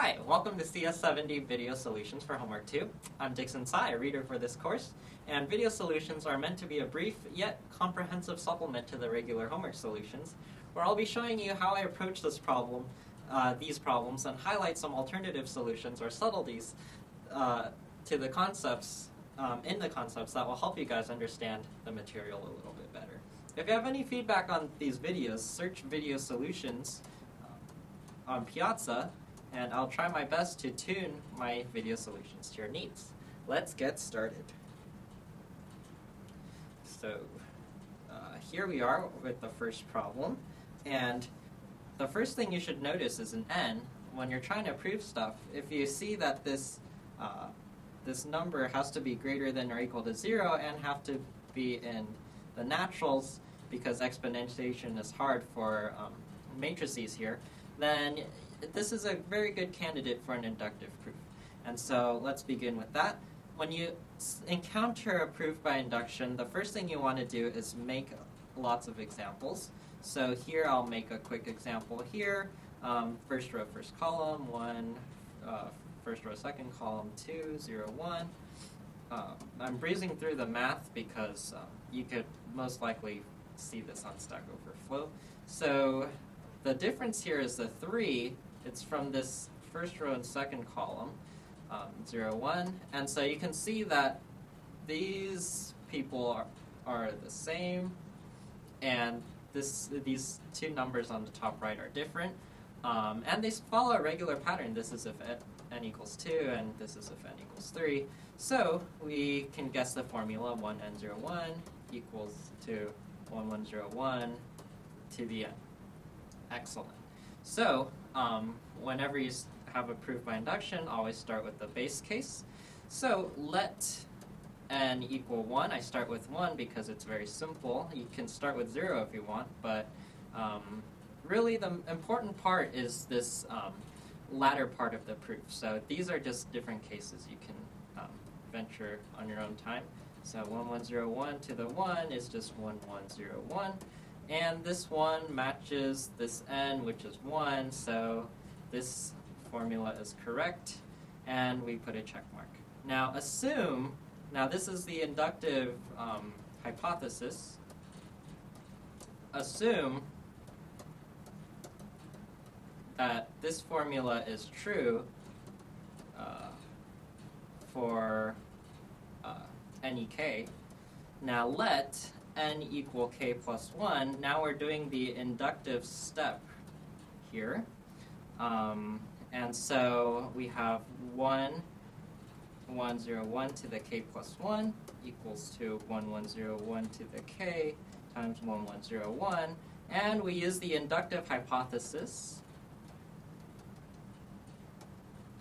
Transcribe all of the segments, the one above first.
Hi, welcome to CS70 Video Solutions for Homework 2. I'm Dixon Tsai, a reader for this course, and video solutions are meant to be a brief yet comprehensive supplement to the regular homework solutions, where I'll be showing you how I approach these problems and highlight some alternative solutions or subtleties to the concepts in the concepts that will help you guys understand the material a little bit better. If you have any feedback on these videos, search Video Solutions on Piazza, and I'll try my best to tune my video solutions to your needs. Let's get started. So here we are with the first problem, and the first thing you should notice is an n. When you're trying to prove stuff, if you see that this number has to be greater than or equal to 0 and have to be in the naturals because exponentiation is hard for matrices here, then this is a very good candidate for an inductive proof. And so let's begin with that. When you encounter a proof by induction, the first thing you want to do is make lots of examples. So here I'll make a quick example here. First row, first column, 1, first row, second column, 2, 0, 1. I'm breezing through the math because you could most likely see this on Stack Overflow. So the difference here is the 3. It's from this first row and second column, 0, 1. And so you can see that these people are the same, and these two numbers on the top right are different. And they follow a regular pattern. This is if n equals 2, and this is if n equals 3. So we can guess the formula 1n01 equals to 1101 to the n. Excellent. So whenever you have a proof by induction, always start with the base case. So let n equal 1. I start with 1 because it's very simple. You can start with 0 if you want, but really the important part is this latter part of the proof. So these are just different cases you can venture on your own time. So 1101 to the 1 is just 1101. And this one matches this n, which is 1, so this formula is correct, and we put a check mark. Now assume, this is the inductive hypothesis, assume that this formula is true for any k. Now let n equal k plus 1. Now we're doing the inductive step here. And so we have 1, 1, 0, 1 to the k plus 1 equals to 1, 1, 0, 1 to the k times 1, 1, 0, 1. And we use the inductive hypothesis.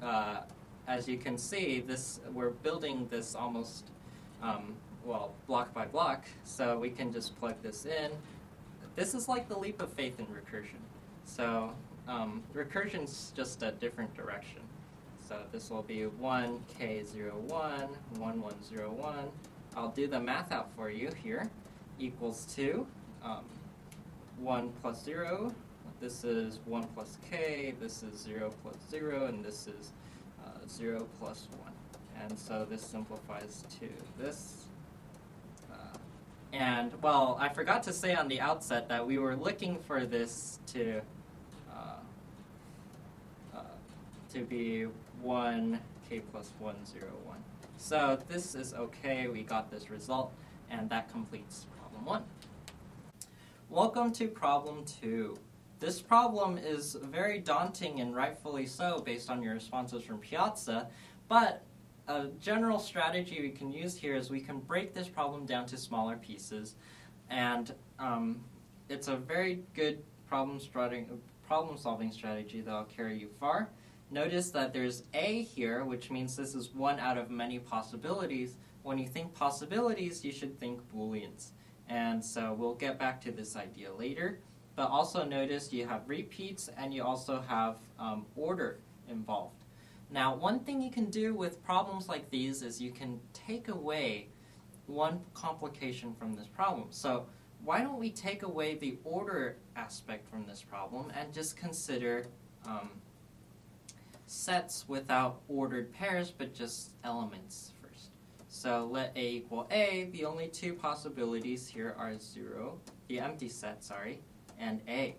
As you can see, we're building this almost block by block, so we can just plug this in. This is like the leap of faith in recursion. So recursion's just a different direction. So this will be 1k01, 1101. I'll do the math out for you here. Equals to 1 plus 0. This is 1 plus k. This is 0 plus 0, and this is 0 plus 1. And so this simplifies to this. And, well, I forgot to say on the outset that we were looking for this to be 1k plus 101. So this is okay, we got this result, and that completes problem 1. Welcome to problem 2. This problem is very daunting, and rightfully so, based on your responses from Piazza, but a general strategy we can use here is we can break this problem down to smaller pieces, and it's a very good problem-solving strategy that will carry you far. Notice that there's a here, which means this is one out of many possibilities. When you think possibilities, you should think Booleans. And so we'll get back to this idea later. But also notice you have repeats, and you also have order involved. Now, one thing you can do with problems like these is you can take away one complication from this problem. So why don't we take away the order aspect from this problem and just consider sets without ordered pairs, but just elements first. So let A equal A. The only two possibilities here are 0, the empty set, sorry, and A.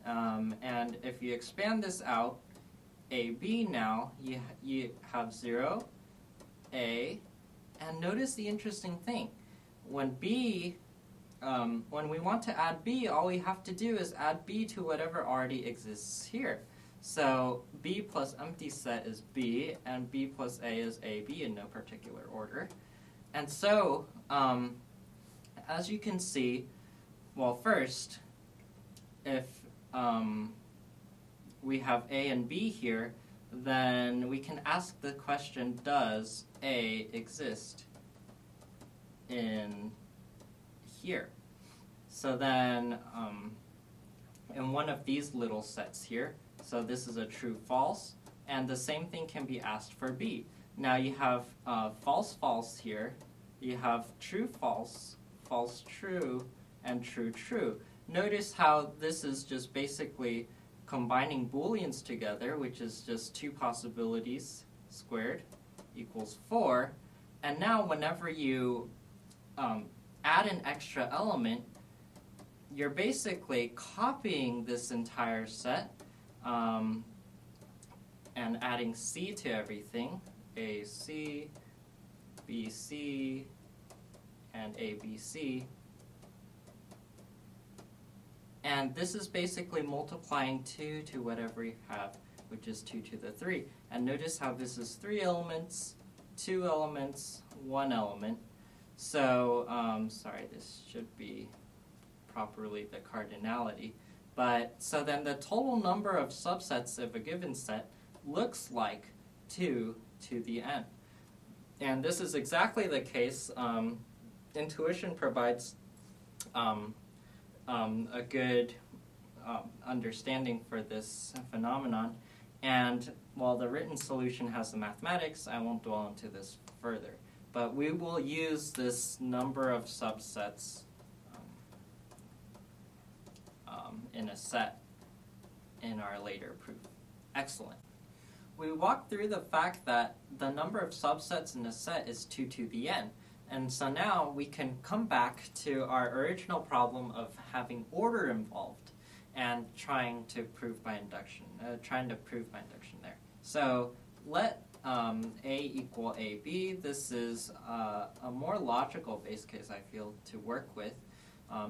And if you expand this out, AB now, you have 0, A, and notice the interesting thing. When when we want to add B, all we have to do is add B to whatever already exists here. So B plus empty set is B, and B plus A is AB in no particular order. And so, as you can see, well, first, if we have A and B here, then we can ask the question, does A exist in here? So then, in one of these little sets here, so this is a true-false, and the same thing can be asked for B. Now you have false-false here, you have true-false, false-true, and true-true. Notice how this is just basically combining booleans together, which is just two possibilities squared equals 4. And now whenever you add an extra element, you're basically copying this entire set and adding C to everything, AC, BC, and ABC. And this is basically multiplying 2 to whatever you have, which is 2 to the 3. And notice how this is 3 elements, 2 elements, 1 element. So, sorry, this should be properly the cardinality. But, so then the total number of subsets of a given set looks like 2 to the n. And this is exactly the case. Intuition provides a good understanding for this phenomenon. And while the written solution has the mathematics, I won't dwell into this further. But we will use this number of subsets in a set in our later proof. Excellent. We walked through the fact that the number of subsets in a set is 2 to the n. And so now we can come back to our original problem of having order involved and trying to prove by induction there. So let A equal AB. This is a more logical base case, I feel, to work with.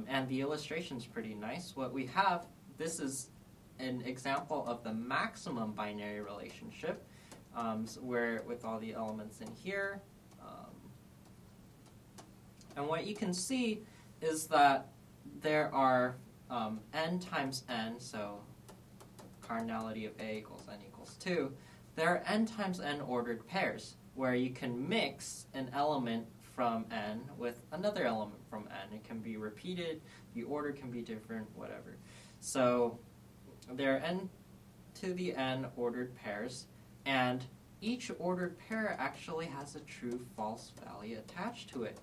And the illustration's pretty nice. What we have, this is an example of the maximum binary relationship, where with all the elements in here. And what you can see is that there are n times n, so cardinality of A equals n equals 2. There are n times n ordered pairs, where you can mix an element from n with another element from n. It can be repeated, the order can be different, whatever. So there are n to the n ordered pairs, and each ordered pair actually has a true-false value attached to it.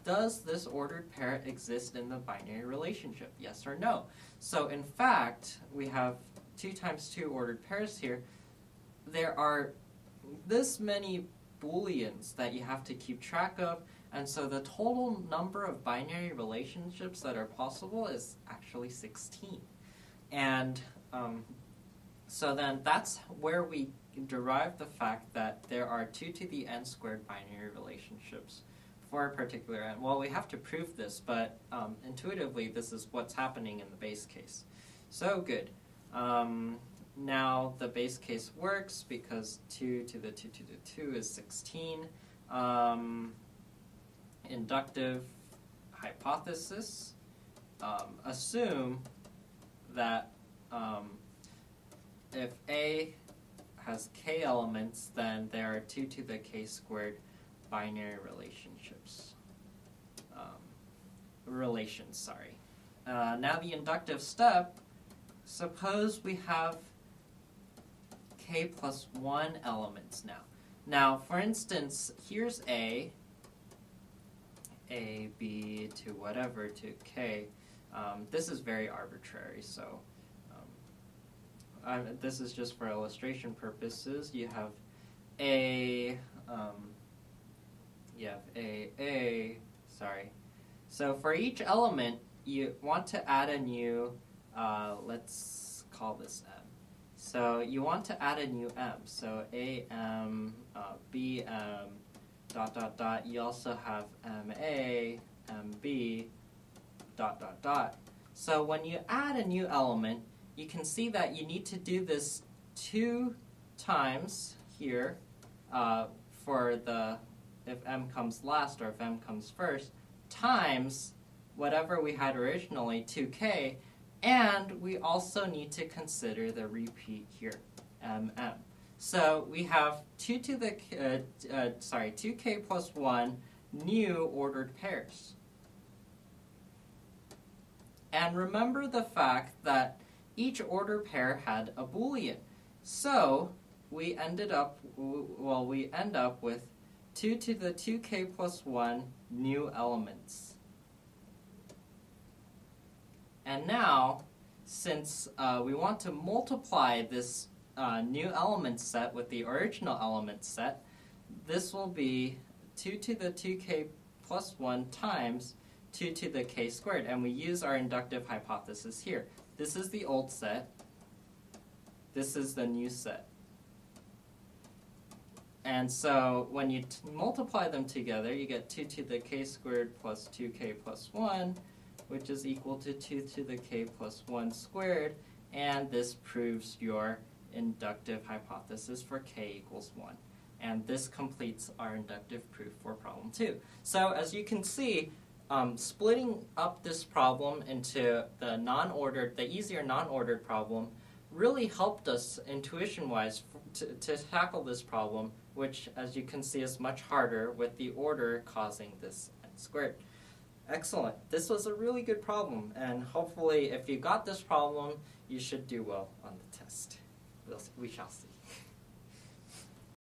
Does this ordered pair exist in the binary relationship? Yes or no? So in fact, we have 2 times 2 ordered pairs here. There are this many booleans that you have to keep track of, and so the total number of binary relationships that are possible is actually 16. And so then that's where we derive the fact that there are 2 to the n squared binary relationships for a particular n. Well, we have to prove this, but intuitively this is what's happening in the base case. So good. Now the base case works because 2 to the 2 to the 2 is 16. Inductive hypothesis. Assume that if A has k elements, then there are 2 to the k squared binary relationships. Now the inductive step, suppose we have k plus 1 elements now. Now, for instance, here's A, B to whatever to k. This is very arbitrary, so this is just for illustration purposes. You have A, sorry. So for each element, you want to add a new, let's call this M. So you want to add a new M. So AM, BM, dot, dot, dot. You also have MA, MB, dot, dot, dot. So when you add a new element, you can see that you need to do this 2 times here for the, if M comes last or if M comes first, times whatever we had originally, 2k, and we also need to consider the repeat here, MM. So we have 2k plus 1 new ordered pairs. And remember the fact that each ordered pair had a Boolean. So we end up with 2 to the 2k plus 1 new elements. And now, since we want to multiply this new element set with the original element set, this will be 2 to the 2k plus 1 times 2 to the k squared. And we use our inductive hypothesis here. This is the old set. This is the new set. And so when you multiply them together, you get 2 to the k squared plus 2k plus 1, which is equal to 2 to the k plus 1 squared. And this proves your inductive hypothesis for k equals 1. And this completes our inductive proof for problem 2. So as you can see, splitting up this problem into the easier non-ordered problem really helped us intuition-wise to tackle this problem, which, as you can see, is much harder with the order causing this n squared. Excellent. This was a really good problem, and hopefully if you got this problem, you should do well on the test. We shall see.